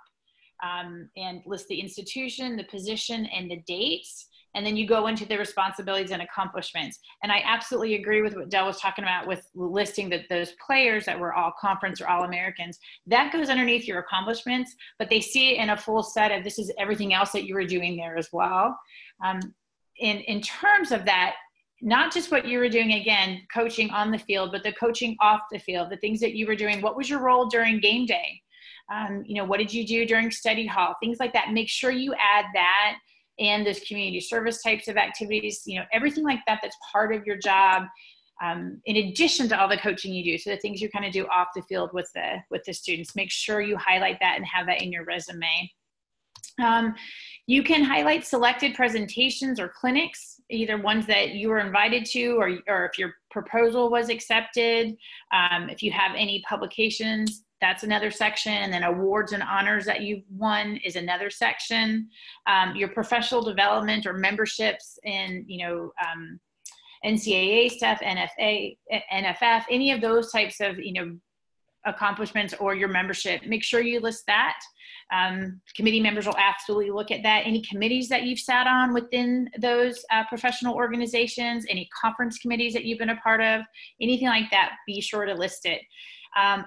and list the institution, the position, and the dates. And then you go into the responsibilities and accomplishments. And I absolutely agree with what Dell was talking about with listing that those players that were all conference or all Americans, that goes underneath your accomplishments, but they see it in a full set of this is everything else that you were doing there as well. In terms of that, not just what you were doing, again, coaching on the field, but the coaching off the field, the things that you were doing. What was your role during game day? What did you do during study hall? Things like that. Make sure you add that and those community service types of activities, everything like that that's part of your job, in addition to all the coaching you do. So the things you kind of do off the field with the students, make sure you highlight that and have that in your resume. You can highlight selected presentations or clinics, either ones that you were invited to or if your proposal was accepted. If you have any publications, that's another section. And then awards and honors that you've won is another section. Your professional development or memberships in, NCAA stuff, NFA, NFF, any of those types of, accomplishments or your membership, make sure you list that. Committee members will absolutely look at that. Any committees that you've sat on within those professional organizations, any conference committees that you've been a part of, anything like that, be sure to list it.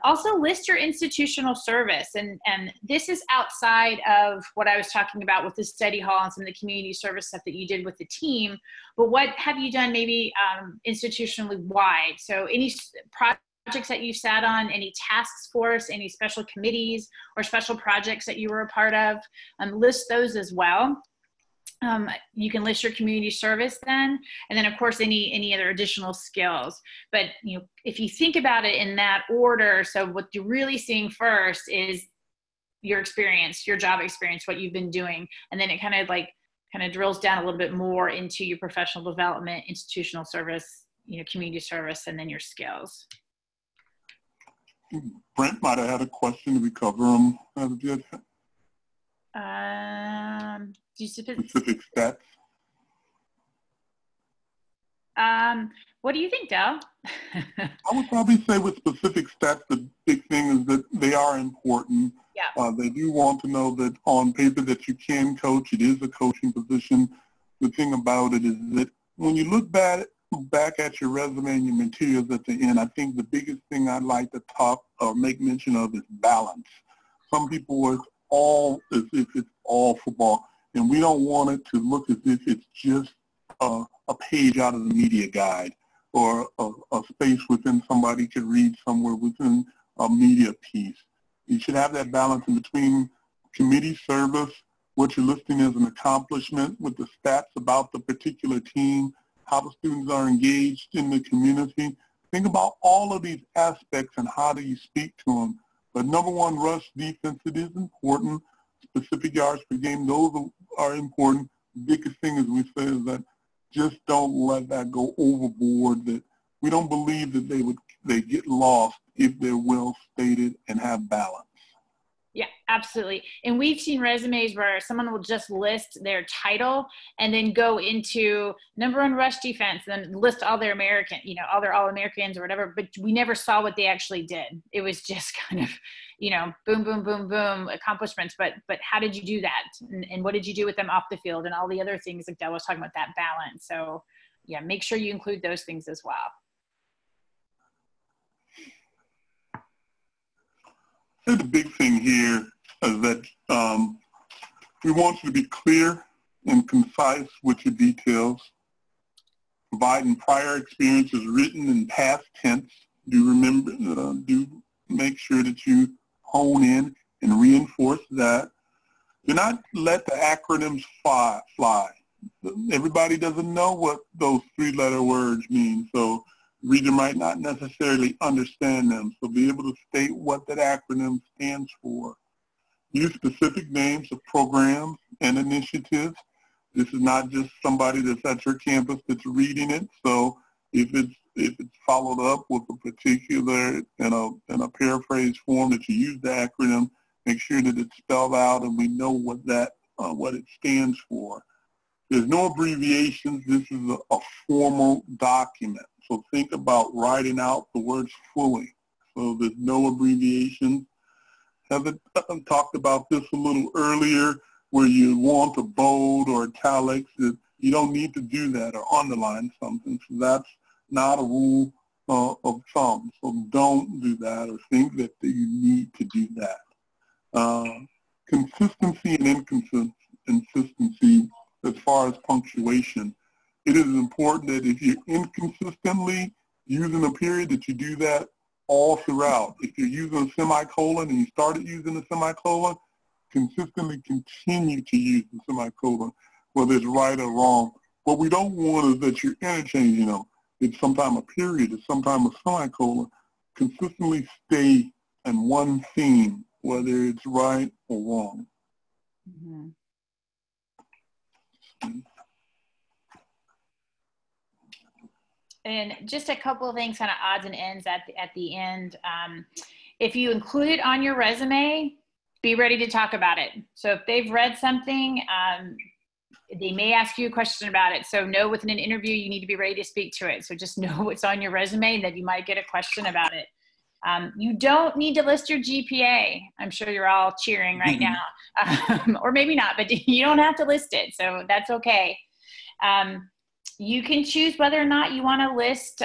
Also list your institutional service. And this is outside of what I was talking about with the study hall and some of the community service stuff that you did with the team, but what have you done maybe institutionally wide? So any projects that you sat on, any task force, any special committees or special projects that you were a part of, list those as well. You can list your community service then, and then of course any other additional skills. But if you think about it in that order, so what you're really seeing first is your experience, your job experience, what you've been doing, and then it kind of drills down a little bit more into your professional development, institutional service, community service, and then your skills. Brent might have had a question. Did we cover them as of yet? Specific stats. What do you think, Del? I would probably say with specific stats, the big thing is that they are important. Yeah. They do want to know that on paper that you can coach. It is a coaching position. The thing about it is that when you look back at your resume and your materials at the end, I think the biggest thing I'd like to talk or make mention of is balance. Some people as if it's all football, and we don't want it to look as if it's just a page out of the media guide or a space within somebody could read somewhere within a media piece. You should have that balance in between committee service, what you're listing as an accomplishment with the stats about the particular team, how the students are engaged in the community. Think about all of these aspects and how do you speak to them. But number one, rush defense, it is important. Specific yards per game, those are important. The biggest thing, as we say, is that just don't let that go overboard. That we don't believe that they get lost if they're well stated and have balance. Yeah, absolutely. And we've seen resumes where someone will just list their title and then go into number one rush defense and then list all their all their All-Americans or whatever, but we never saw what they actually did. It was just kind of, boom, boom, boom, boom, accomplishments. But how did you do that? And what did you do with them off the field and all the other things like Del was talking about, that balance. So yeah, make sure you include those things as well. The big thing here is that we want you to be clear and concise with your details. Providing prior experiences written in past tense. Do make sure that you hone in and reinforce that. Do not let the acronyms fly. Everybody doesn't know what those three-letter words mean, so reader might not necessarily understand them, so be able to state what that acronym stands for. Use specific names of programs and initiatives. This is not just somebody that's at your campus that's reading it, so if it's followed up with a particular in a paraphrase form that you use the acronym, Make sure that it's spelled out and we know what it stands for. There's no abbreviations. This is a formal document. So think about writing out the words fully. So there's no abbreviations. Heather talked about this a little earlier, where you want a bold or italics. You don't need to do that or underline something. So that's not a rule of thumb. So don't do that or think that you need to do that. Consistency and inconsistency as far as punctuation. It is important that if you're inconsistently using a period, that you do that all throughout. If you're using a semicolon and you started using a semicolon, consistently continue to use the semicolon, whether it's right or wrong. What we don't want is that you're interchanging them. It's sometimes a period, it's sometimes a semicolon. Consistently stay in one theme, whether it's right or wrong. Mm-hmm. And just a couple of things, kind of odds and ends at the end. If you include it on your resume, be ready to talk about it. So if they've read something, they may ask you a question about it. So know within an interview, you need to be ready to speak to it. So just know what's on your resume and that you might get a question about it. You don't need to list your GPA. I'm sure you're all cheering right now, or maybe not, but you don't have to list it. So that's okay. You can choose whether or not you want to list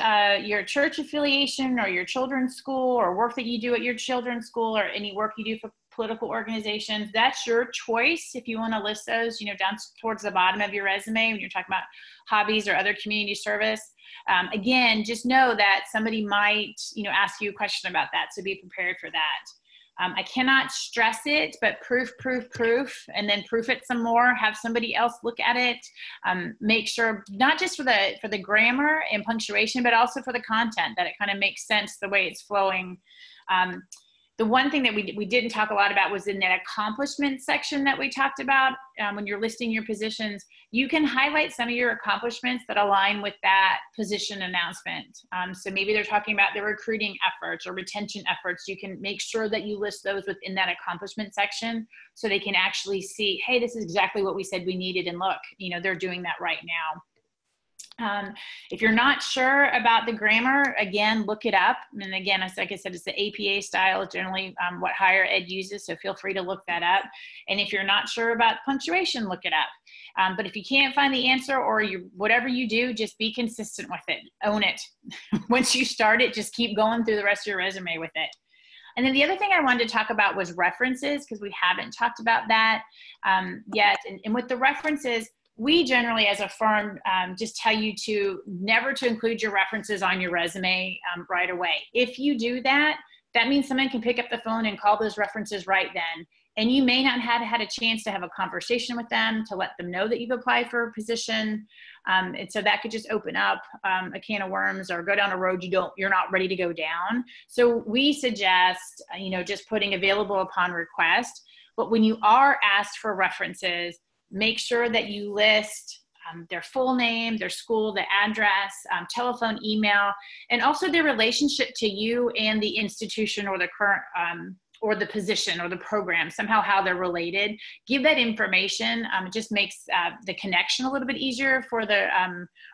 your church affiliation or your children's school or work that you do at your children's school or any work you do for political organizations. That's your choice if you want to list those, down towards the bottom of your resume when you're talking about hobbies or other community service. Again, just know that somebody might, ask you a question about that, so be prepared for that. I cannot stress it, but proof, and then proof it some more. Have somebody else look at it. Make sure, not just for the grammar and punctuation, but also for the content, that it kind of makes sense the way it's flowing. The one thing that we didn't talk a lot about was in that accomplishment section that we talked about. When you're listing your positions, you can highlight some of your accomplishments that align with that position announcement. So maybe they're talking about their recruiting efforts or retention efforts. You can make sure that you list those within that accomplishment section so they can actually see, hey, this is exactly what we said we needed, and look, they're doing that right now. If you're not sure about the grammar, again, look it up. And again, like I said, it's the APA style, generally what higher ed uses, so feel free to look that up. And if you're not sure about punctuation, look it up. But if you can't find the answer, or whatever you do, just be consistent with it. Own it. Once you start it, just keep going through the rest of your resume with it. And then the other thing I wanted to talk about was references, because we haven't talked about that yet. And with the references, we generally, as a firm, just tell you never to include your references on your resume right away. If you do that, that means someone can pick up the phone and call those references right then. And you may not have had a chance to have a conversation with them to let them know that you've applied for a position. And so that could just open up a can of worms or go down a road you're not ready to go down. So we suggest, just putting available upon request. But when you are asked for references, make sure that you list their full name, their school, the address, telephone, email, and also their relationship to you and the institution or the current or the position or the program, somehow how they're related. Give that information. It just makes the connection a little bit easier for the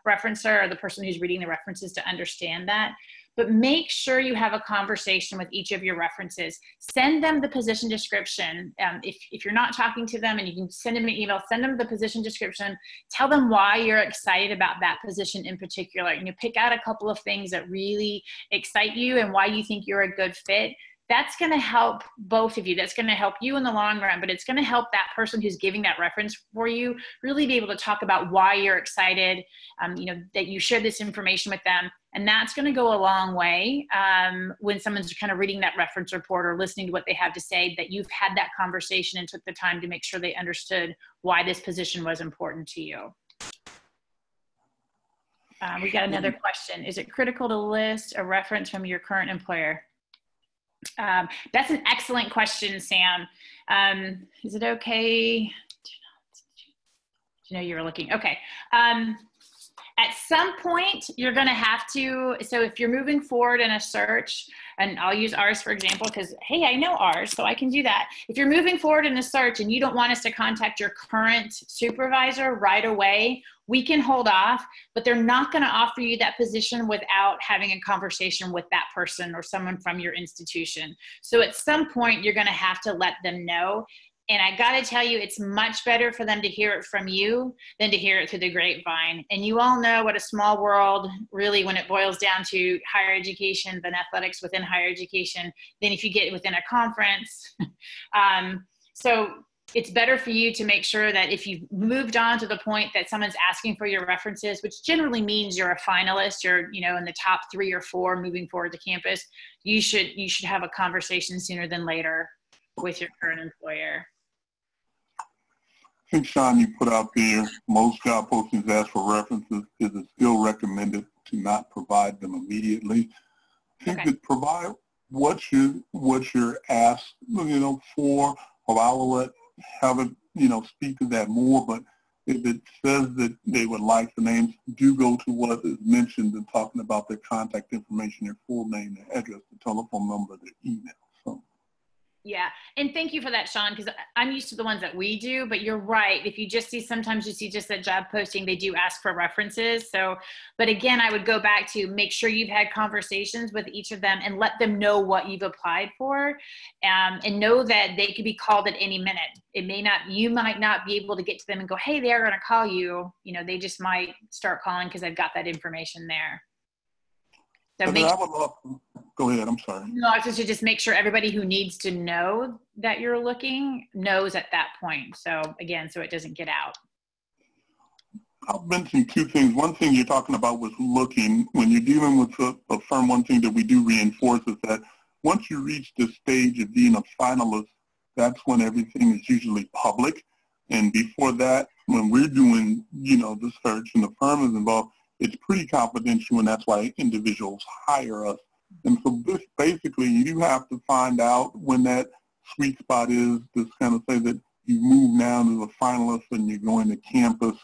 referencer or the person who's reading the references to understand that. But make sure you have a conversation with each of your references. Send them the position description. If you're not talking to them, and you can send them an email, send them the position description. Tell them why you're excited about that position in particular. Pick out a couple of things that really excite you and why you think you're a good fit. That's going to help both of you. That's going to help you in the long run, but it's going to help that person who's giving that reference for you really be able to talk about why you're excited, that you shared this information with them. And that's going to go a long way when someone's kind of reading that reference report or listening to what they have to say, that you've had that conversation and took the time to make sure they understood why this position was important to you. We got another question. Is it critical to list a reference from your current employer? That's an excellent question, Sam. Is it okay? You were looking. Okay. At some point, you're going to have to, so if you're moving forward in a search, and I'll use ours for example, because, hey, I know ours, so I can do that. If you're moving forward in the search and you don't want us to contact your current supervisor right away, we can hold off, but they're not going to offer you that position without having a conversation with that person or someone from your institution. So at some point, you're going to have to let them know. And I got to tell you, it's much better for them to hear it from you than to hear it through the grapevine. And you all know what a small world, really, when it boils down to higher education than athletics within higher education, than if you get within a conference. So it's better for you to make sure that if you've moved on to the point that someone's asking for your references, which generally means you're a finalist, you're, you know, in the top 3 or 4 moving forward to campus, you should have a conversation sooner than later with your current employer. I think, Sean, you put out there, most job postings ask for references. Is it still recommended to not provide them immediately? I think that provide what you're asked, you know, for, or I'll let have it, you know, speak to that more, but if it says that they would like the names, do go to what is mentioned in talking about their contact information, their full name, their address, the telephone number, their email. So. Yeah, and thank you for that, Sean, because I'm used to the ones that we do, but you're right. If you just see, sometimes you see just that job posting, they do ask for references. So, but again, I would go back to make sure you've had conversations with each of them and let them know what you've applied for, and know that they could be called at any minute. It may not, you might not be able to get to them and go, hey, they're going to call you. You know, they just might start calling because I've got that information there. So go ahead, I'm sorry. No, I was just make sure everybody who needs to know that you're looking knows at that point. So again, so it doesn't get out. I'll mention 2 things. One thing you're talking about was looking. When you're dealing with a firm, one thing that we do reinforce is that once you reach the stage of being a finalist, that's when everything is usually public. And before that, when we're doing, you know, the search and the firm is involved, it's pretty confidential, and that's why individuals hire us. And so this, basically, you have to find out when that sweet spot is to kind of say that you move now to a finalist and you're going to campus,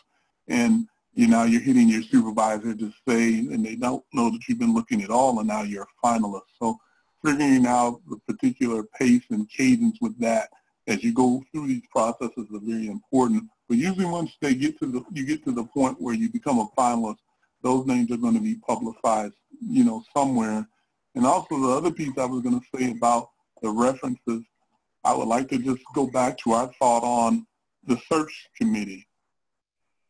and you're hitting your supervisor to say, and they don't know that you've been looking at all, and now you're a finalist. So figuring out the particular pace and cadence with that as you go through these processes are very important. But usually once you get to the point where you become a finalist, those names are going to be publicized, you know, somewhere. And also the other piece I was going to say about the references, I would like to just go back to our thought on the search committee.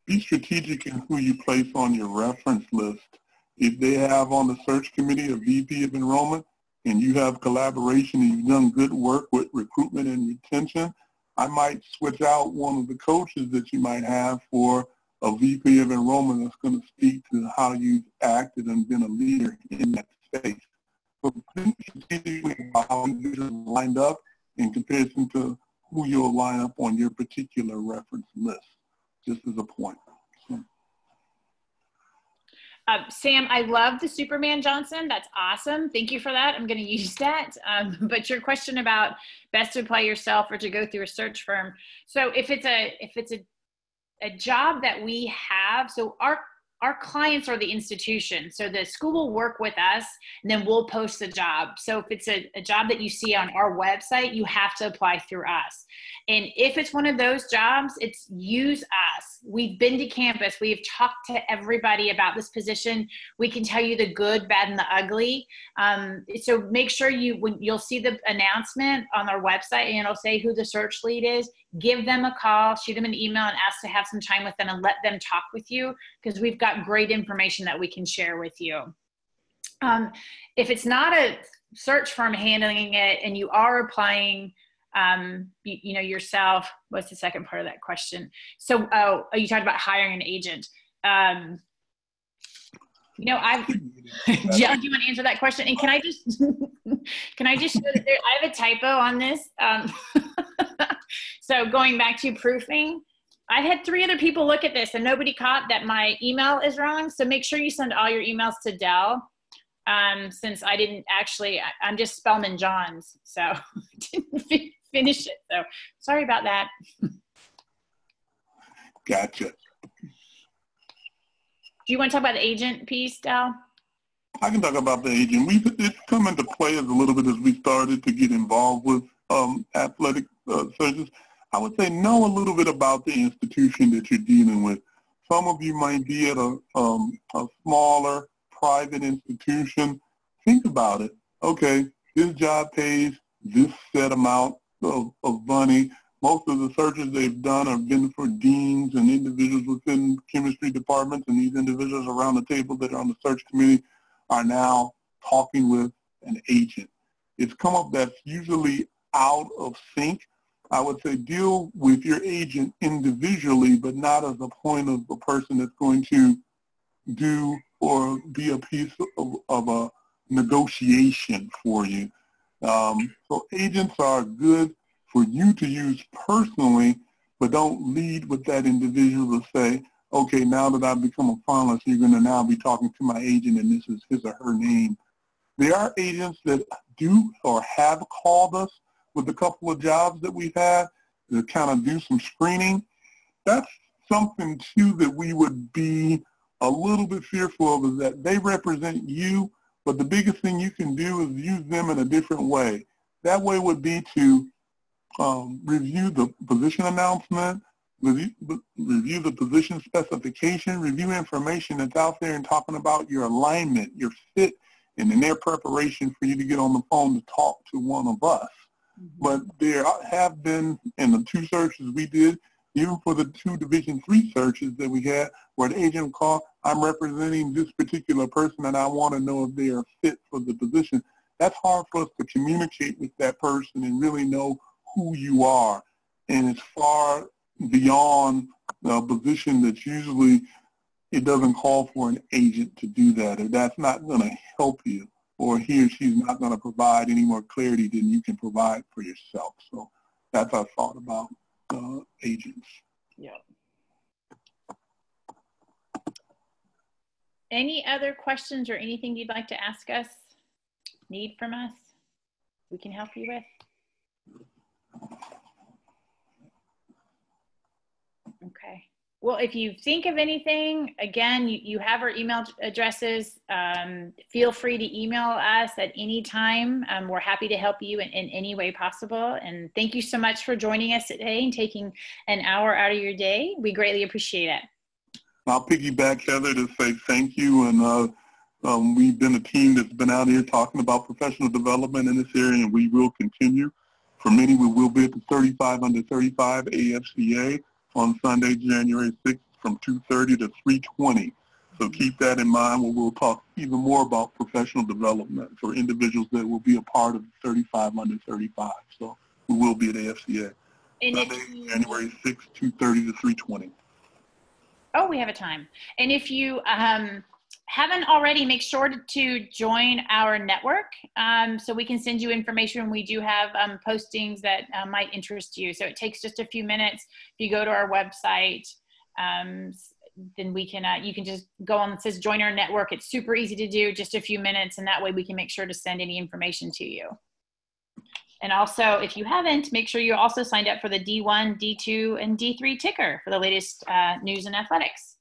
Be strategic in who you place on your reference list. If they have on the search committee a VP of enrollment and you have collaboration and you've done good work with recruitment and retention, I might switch out one of the coaches that you might have for a VP of enrollment that's going to speak to how you've acted and been a leader in that space. So think strategically about how individuals lined up in comparison to who you'll line up on your particular reference list, just as a point. So. Sam, I love the Spelman Johnson. That's awesome. Thank you for that. I'm going to use that. But your question about best to apply yourself or to go through a search firm. So if it's a job that we have, so our clients are the institution. So the school will work with us and then we'll post the job. So if it's a job that you see on our website, you have to apply through us. And if it's one of those jobs, it's use us. We've been to campus. We've talked to everybody about this position. We can tell you the good, bad, and the ugly. So make sure when you'll see the announcement on our website and it'll say who the search lead is, give them a call, shoot them an email and ask to have some time with them and let them talk with you, because we've got great information that we can share with you. If it's not a search firm handling it and you are applying yourself, what's the second part of that question? So, you talked about hiring an agent. Jill, do you want to answer that question? And can I just show that I have a typo on this. So going back to proofing, I've had 3 other people look at this and nobody caught that my email is wrong. So make sure you send all your emails to Dell. Since I didn't actually, I'm just Spelman Johns, so I didn't finish it. So sorry about that. Gotcha. Do you want to talk about the agent piece, Dell? I can talk about the agent. It's come into play as a little bit as we started to get involved with athletic searches. I would say know a little bit about the institution that you're dealing with. Some of you might be at a smaller private institution. Think about it. Okay, this job pays this set amount of money. Most of the searches they've done have been for deans and individuals within chemistry departments, and these individuals around the table that are on the search committee are now talking with an agent. It's come up that's usually out of sync. I would say deal with your agent individually, but not as a point of a person that's going to do or be a piece of a negotiation for you. So agents are good for you to use personally, but don't lead with that individual to say, okay, now that I've become a finalist, you're going to now be talking to my agent and this is his or her name. There are agents that do or have called us with a couple of jobs that we've had to kind of do some screening. That's something too that we would be a little bit fearful of, is that they represent you, but the biggest thing you can do is use them in a different way. That way would be to review the position announcement, review the position specification, review information that's out there and talking about your alignment, your fit, and in their preparation for you to get on the phone to talk to one of us. But there have been, in the 2 searches we did, even for the 2 Division III searches that we had, where the agent called, I'm representing this particular person and I want to know if they are fit for the position. That's hard for us to communicate with that person and really know who you are. And it's far beyond a position that usually it doesn't call for an agent to do that, or that's not going to help you, or he or she's not going to provide any more clarity than you can provide for yourself. So that's our thought about agents. Yeah. Any other questions or anything you'd like to ask us, need from us, we can help you with? Okay. Well, if you think of anything, again, you have our email addresses. Feel free to email us at any time. We're happy to help you in any way possible. And thank you so much for joining us today and taking an hour out of your day. We greatly appreciate it. I'll piggyback, Heather, to say thank you. And we've been a team that's been out here talking about professional development in this area, and we will continue. For many, we will be at the 35 under 35 AFCA on Sunday, January 6th from 2:30 to 3:20. So keep that in mind when we'll talk even more about professional development for individuals that will be a part of 35 under 35. So we will be at AFCA. And Sunday, January 6th, 2:30 to 3:20. Oh, we have a time. And if you haven't already, make sure to join our network so we can send you information. We do have postings that might interest you. So it takes just a few minutes. If you go to our website, then we can, you can just go on, it says join our network. It's super easy to do, just a few minutes. And that way we can make sure to send any information to you. And also, if you haven't, make sure you also signed up for the D1, D2, and D3 ticker for the latest news in athletics.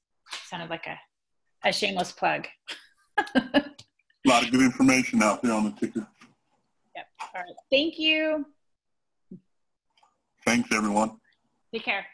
Sounded like a shameless plug. A lot of good information out there on the ticker. Yep. All right. Thank you. Thanks, everyone. Take care.